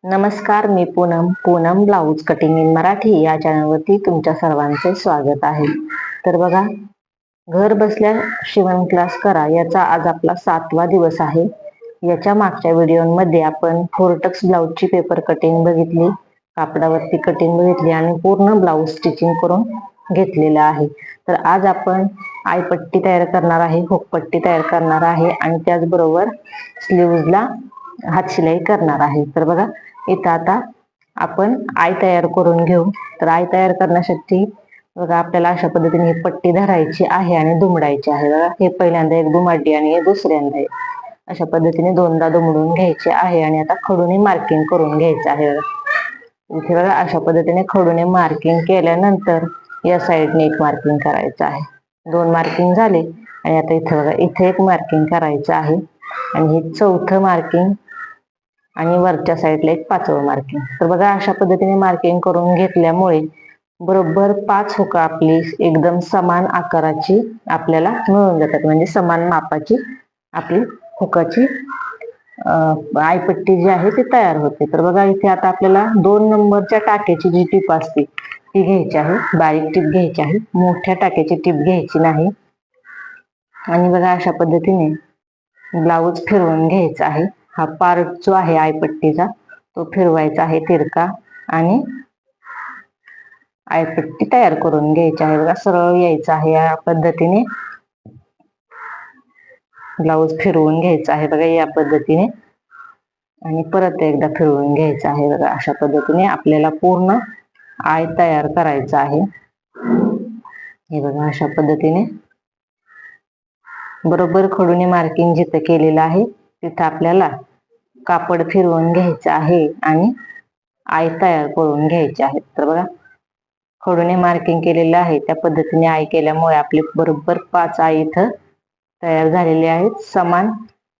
नमस्कार, मी Poonam blouse cutting in Marathi या चॅनलवरती तुमच्या सर्वांचे स्वागत आहे. तर बघा, घर बसल्या शिवण क्लास करा याचा आज आपला 7वा दिवस आहे. याच्या मागच्या व्हिडिओमध्ये आपण फोरटक्स ब्लाऊजची पेपर कटिंग बघितली, कापडावरती कटिंग बघितली आणि पूर्ण ब्लाऊज स्टिचिंग करून घेतलेलं आहे. तर आज आपण आयपट्टी तयार करणार आहे, हुकपट्टी तयार करणार आहे आणि त्याचबरोबर स्लीव्हजला हातशिलाई करणार आहे. तर बघा, इथं आता आपण आय तयार करून घेऊ. तर आय तयार करण्यासाठी बघा, आपल्याला अशा पद्धतीने ही पट्टी धरायची आहे आणि दुमडायची आहे. बघा, हे पहिल्यांदा एक दुमडली आणि हे दुसऱ्यांदा एक. अशा पद्धतीने दोनदा दुमडून घ्यायचे आहे आणि आता खडूने मार्किंग करून घ्यायचं आहे. इथे बघा, अशा पद्धतीने खडूने मार्किंग केल्यानंतर या साईडने एक मार्किंग करायचं आहे. 2 मार्किंग झाले आणि आता इथे बघा, इथे एक मार्किंग करायचं आहे आणि हे 4थं मार्किंग आणि वरच्या साईडला एक 5वं मार्किंग. तर बघा, अशा पद्धतीने मार्किंग करून घेतल्यामुळे बरोबर 5 हुकं आपली एकदम समान आकाराची आपल्याला मिळून जातात, म्हणजे समान मापाची आपली हुकाची आयपट्टी जी आहे ती तयार होते. तर बघा, इथे आता आपल्याला 2 नंबरच्या टाक्याची जी टीप असते ती घ्यायची आहे. बारीक टीप घ्यायची आहे, मोठ्या टाक्याची टीप घ्यायची नाही. आणि बघा, अशा पद्धतीने ब्लाऊज फिरवून घ्यायचा आहे. हा पार्ट जो आहे आयपट्टीचा तो फिरवायचा आहे तिरका आणि आयपट्टी तयार करून घ्यायची आहे. बघा, सरळ यायचं आहे, या पद्धतीने ब्लाऊज फिरवून घ्यायचा आहे. बघा, या पद्धतीने आणि परत एकदा फिरवून घ्यायचं आहे. बघा, अशा पद्धतीने आपल्याला पूर्ण आय तयार करायचा आहे. हे बघा, अशा पद्धतीने बरोबर खडूने मार्किंग जिथं केलेलं आहे तिथं आपल्याला कापड फिरवून घ्यायचं आहे आणि आय तयार करून घ्यायचे आहे. तर बघा, खडूने मार्किंग केलेलं आहे त्या पद्धतीने आय केल्यामुळे आपले बरोबर 5 आय इथं तयार झालेले आहेत समान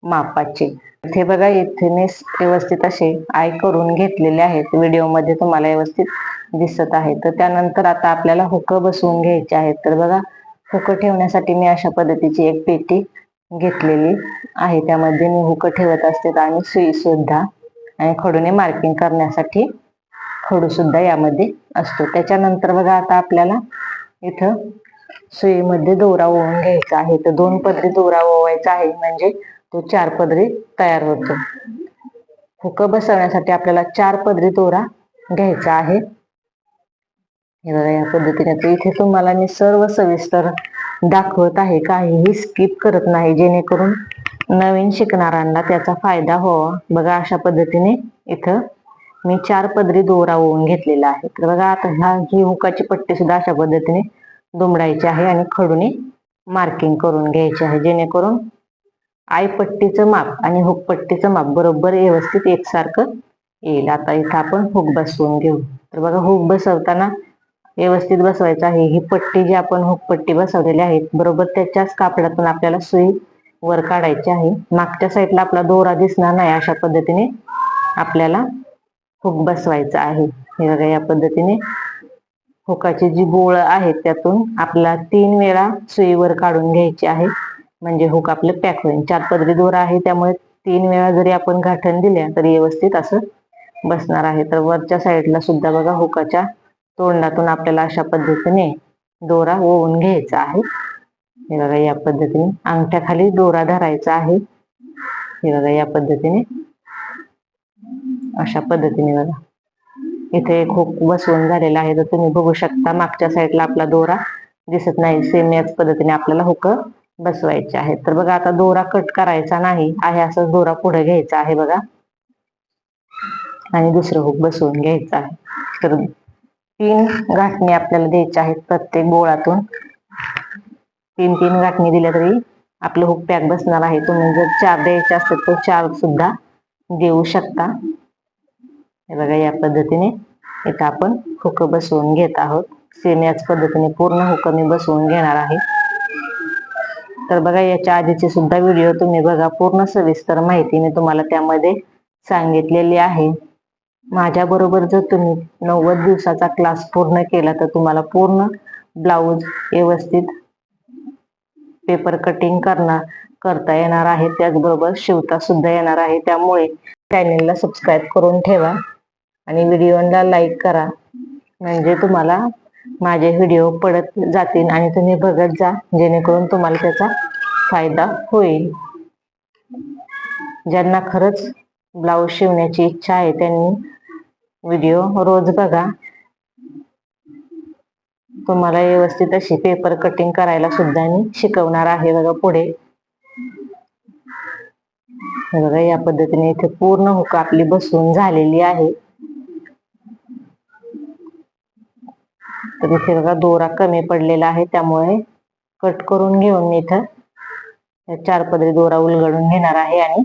मापाचे. इथे बघा, इथे मी व्यवस्थित असे आय करून घेतलेले आहेत. व्हिडिओमध्ये तुम्हाला व्यवस्थित दिसत आहे. तर त्यानंतर आता आपल्याला हुकं बसवून घ्यायचे आहेत. तर बघा, हुकं ठेवण्यासाठी मी अशा पद्धतीची एक पेटी घेतलेली आहे. त्यामध्ये मी हुकं ठेवत असते आणि सुई सुद्धा, आणि खडूने मार्किंग करण्यासाठी खडू सुद्धा यामध्ये असतो. त्याच्यानंतर बघा, आता आपल्याला इथं सुईमध्ये दोरा ओवून घ्यायचा आहे. तर 2 पदरी दोरा ओवायचा आहे, म्हणजे तो 4 पदरी तयार होतो. हुकं बसवण्यासाठी आपल्याला 4 पदरी दोरा घ्यायचा आहे. हे बघा, या पद्धतीने. तर इथे तुम्हाला मी सर्व सविस्तर दाखवत आहे, काहीही स्किप करत नाही, जेणेकरून नवीन शिकणाऱ्यांना त्याचा फायदा व्हावा. बघा, अशा पद्धतीने इथं मी 4 पदरी दोरा ओवून घेतलेला आहे. तर बघा, आता ही हुकाची पट्टी सुद्धा अशा पद्धतीने दुमडायची आहे आणि खडूने मार्किंग करून घ्यायची आहे, जेणेकरून आयपट्टीचं माप आणि हुकपट्टीचं माप बरोबर व्यवस्थित एकसारखं येईल. आता इथं आपण हुक बसवून घेऊ. तर बघा, हुक बसवताना व्यवस्थित बसवायचं आहे. ही पट्टी जी आपण हुकपट्टी बसवलेली आहे बरोबर त्याच्याच कापडातून आपल्याला सुई वर काढायची आहे. मागच्या साईडला आपला दोरा दिसणार नाही, अशा पद्धतीने आपल्याला हुक बसवायचा आहे. हे बघा, या पद्धतीने हुकाची जी बोळ आहे त्यातून आपल्याला 3 वेळा सुई वर काढून घ्यायची आहे, म्हणजे हुक आपलं पॅक होईल. 4 पदरी दोरा आहे त्यामुळे 3 वेळा जरी आपण गाठण दिल्या तरी व्यवस्थित असं बसणार आहे. तर वरच्या साईडला सुद्धा बघा, हुकाच्या तोंडातून आपल्याला अशा पद्धतीने दोरा ओवून घ्यायचा आहे. हे बघा, या पद्धतीने अंगठ्याखाली दोरा धरायचा आहे. हे बघा, या पद्धतीने अशा पद्धतीने बघा, इथे एक हुक बसवून झालेला आहे. तर तुम्ही बघू शकता, मागच्या साईडला आपला दोरा दिसत नाही. सेम याच पद्धतीने आपल्याला हुक बसवायचे आहे. तर बघा, आता दोरा कट करायचा नाही आहे, असं दोरा पुढे घ्यायचा आहे बघा, आणि दुसरं हुक बसवून घ्यायचं आहे. तर 3 गाठणी आपल्याला द्यायच्या आहेत प्रत्येक बोळातून. 3 गाठणी दिल्या तरी आपलं हुक पॅक बसणार आहे. तुम्ही जर 4 द्यायचे असतील तर 4 सुद्धा देऊ शकता. हे बघा, या पद्धतीने इथं आपण हुक बसवून घेत आहोत. सेम याच पद्धतीने पूर्ण हुक मी बसवून घेणार आहे. तर बघा, याच्या आधीचे सुद्धा व्हिडिओ तुम्ही बघा, पूर्ण सविस्तर माहिती मी तुम्हाला त्यामध्ये सांगितलेली आहे. माझ्या बरोबर जर तुम्ही 90 दिवसाचा क्लास पूर्ण केला तर तुम्हाला पूर्ण ब्लाऊज व्यवस्थित पेपर कटिंग करता येणार आहे, त्याचबरोबर शिवता सुद्धा येणार आहे. त्यामुळे चॅनेलला सबस्क्राईब करून ठेवा. आणि व्हिडिओला लाईक करा, म्हणजे तुम्हाला माझे व्हिडिओ पडत जातील आणि तुम्ही बघत जा, जेणेकरून तुम्हाला त्याचा फायदा होईल. ज्यांना खरंच ब्लाऊज शिवण्याची इच्छा आहे त्यांनी व्हिडिओ रोज बघा. तुम्हाला व्यवस्थित अशी पेपर कटिंग करायला सुद्धा मी शिकवणार आहे बघा पुढे. बघा या पद्धतीने इथे पूर्ण हुक आपली बसवून झालेली आहे. तर इथे बघा दोरा कमी पडलेला आहे, त्यामुळे कट करून घेऊन मी इथं 4 पदरी दोरा उलगडून घेणार आहे आणि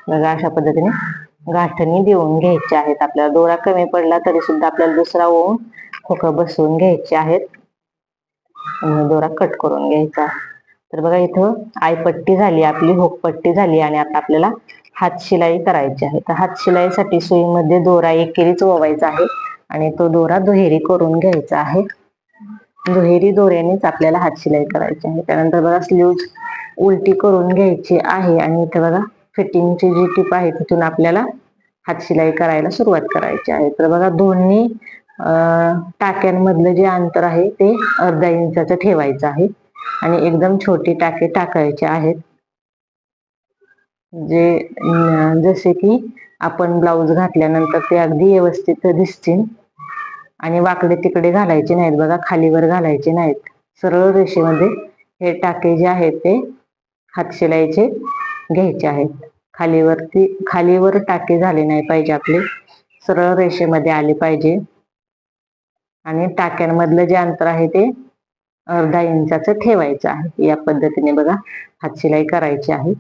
बघा अशा पद्धतीने गाठणी देऊन घ्यायची आहेत. आपल्याला दोरा कमी पडला तरी सुद्धा आपल्याला दुसरा ओवून हुक बसवून घ्यायचे आहेत आणि दोरा कट करून घ्यायचा. तर बघा इथं आयपट्टी झाली, आपली हुकपट्टी झाली आणि आता आपल्याला हात शिलाई करायची आहे. तर हात शिलाईसाठी सुईमध्ये दोरा एकेरीच ओवायचा आहे आणि तो दोरा दुहेरी करून घ्यायचा आहे. दुहेरी दोऱ्यानेच आपल्याला हात शिलाई करायची आहे. त्यानंतर बघा स्लीव्ज उलटी करून घ्यायची आहे आणि इथे बघा फिटिंगची जी टीप आहे तिथून आपल्याला हात शिलाई करायला सुरुवात करायची आहे. तर बघा दोन्ही टाक्यांमधलं जे अंतर आहे ते अर्धा इंचाचं ठेवायचं आहे आणि एकदम छोटे टाके टाकायचे आहेत, जसे की आपण ब्लाऊज घातल्यानंतर ते अगदी व्यवस्थित दिसतील आणि वाकडे तिकडे घालायचे नाहीत. बघा खालीवर घालायचे नाहीत. सरळ रेषेमध्ये हे टाके जे आहेत ते हातशिलाईचे घ्यायचे आहेत. खालीवर टाके झाले नाही पाहिजे, आपले सरळ रेषेमध्ये आले पाहिजे आणि टाक्यांमधलं जे अंतर आहे ते अर्धा इंचाचं ठेवायचं आहे. या पद्धतीने बघा हातशिलाई करायची आहे.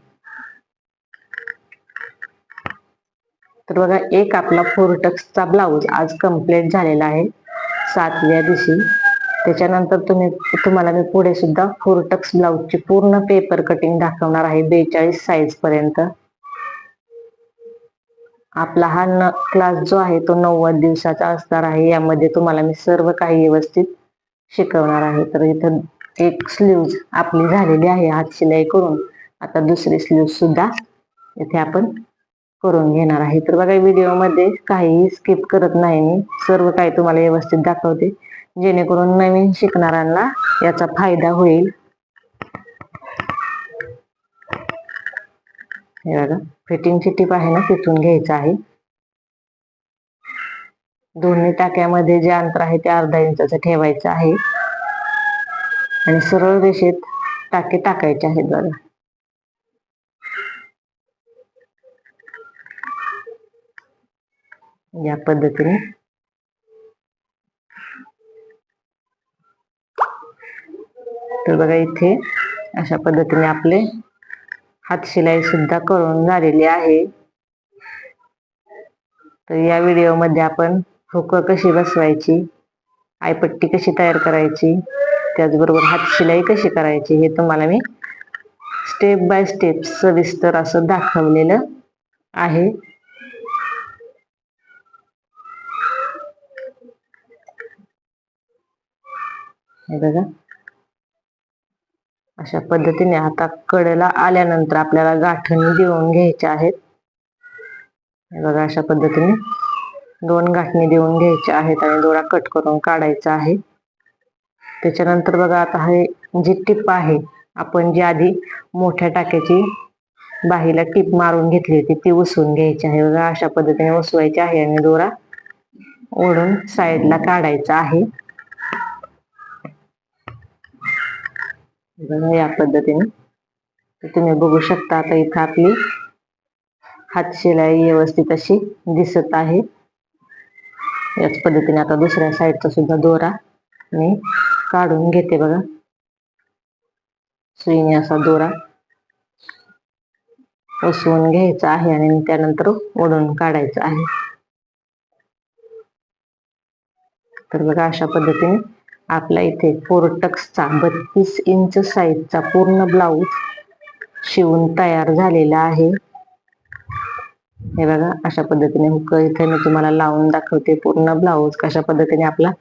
तर बघा एक आपला 4 टक्सचा ब्लाऊज आज कंप्लीट झालेला आहे 7व्या दिवशी. त्याच्यानंतर तुम्हाला मी पुढे सुद्धा 4 टक्स ब्लाऊजची पूर्ण पेपर कटिंग दाखवणार आहे 42 साईज पर्यंत. आपला हा क्लास जो आहे तो 90 दिवसाचा असणार आहे. यामध्ये तुम्हाला मी सर्व काही व्यवस्थित शिकवणार आहे. तर इथं एक स्लीव्ज आपली झालेली आहे हात शिलाई करून. आता दुसरी स्लीव्ज सुद्धा इथे आपण करून घेणार आहे. तर बघा व्हिडिओमध्ये काहीही स्किप करत नाही, मी सर्व काही तुम्हाला व्यवस्थित दाखवते, जेणेकरून नवीन शिकणाऱ्यांना याचा फायदा होईल. हे बघा फिटिंगची टीप आहे ना, तिथून घ्यायचं आहे. दोन्ही टाक्यामध्ये जे अंतर आहे ते अर्धा इंचाचं ठेवायचं आहे आणि सरळ रेषेत टाके टाकायचे आहेत. बघा या पद्धतीने तर बघा इथे अशा पद्धतीने आपले हात शिलाई सुद्धा करून झालेली आहे. तर या व्हिडिओमध्ये आपण हुक कशी बसवायची, आयपट्टी कशी तयार करायची, त्याचबरोबर हात शिलाई कशी करायची हे तुम्हाला मी स्टेप बाय स्टेप सविस्तर असं दाखवलेलं आहे. हे बघा अशा पद्धतीने आता कडेला आल्यानंतर आपल्याला गाठणी देऊन घ्यायच्या आहेत. हे बघा अशा पद्धतीने 2 गाठणी देऊन घ्यायच्या आहेत आणि दोरा कट करून काढायचा आहे. त्याच्यानंतर बघा आता हे जी टिप आहे, आपण जी आधी मोठ्या टाक्याची बाहीला टिप मारून घेतली होती ती उसवून घ्यायची आहे. बघा अशा पद्धतीने उसवायची आहे आणि दोरा ओढून साईडला काढायचा आहे. बघा या पद्धतीने तुम्ही बघू शकता. आता इथं आपली हात शिलाई व्यवस्थित अशी दिसत आहे. याच पद्धतीने आता दुसऱ्या साईडचा सुद्धा दोरा मी काढून घेते. बघा सुईने असा दोरा उसवून घ्यायचा आहे आणि त्यानंतर ओढून काढायचा आहे. तर बघा अशा पद्धतीने आपला इथे 4 टक्सचा 32 इंच साईजचा पूर्ण ब्लाऊज शिवून तयार झालेला आहे. हे बघा अशा पद्धतीने हुक इथे मी तुम्हाला लावून दाखवते. पूर्ण ब्लाऊज कशा पद्धतीने आपला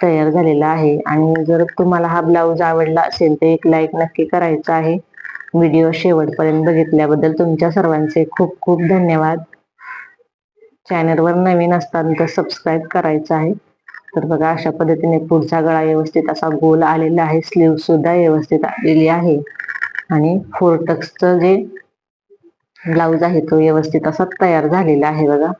तयार झालेला आहे. आणि जर तुम्हाला हा ब्लाऊज आवडला असेल तर एक लाईक नक्की करायचा आहे. व्हिडिओ शेवटपर्यंत बघितल्याबद्दल तुमच्या सर्वांचे खूप खूप धन्यवाद. चॅनलवर नवीन असताना तर सबस्क्राईब करायचं आहे. तर बघा अशा पद्धतीने पुढचा गळा व्यवस्थित असा गोल आलेला आहे. स्लीव सुद्धा व्यवस्थित आलेली आहे आणि 4 टक्सचं जे ब्लाऊज आहे तो व्यवस्थित असा तयार झालेला आहे बघा.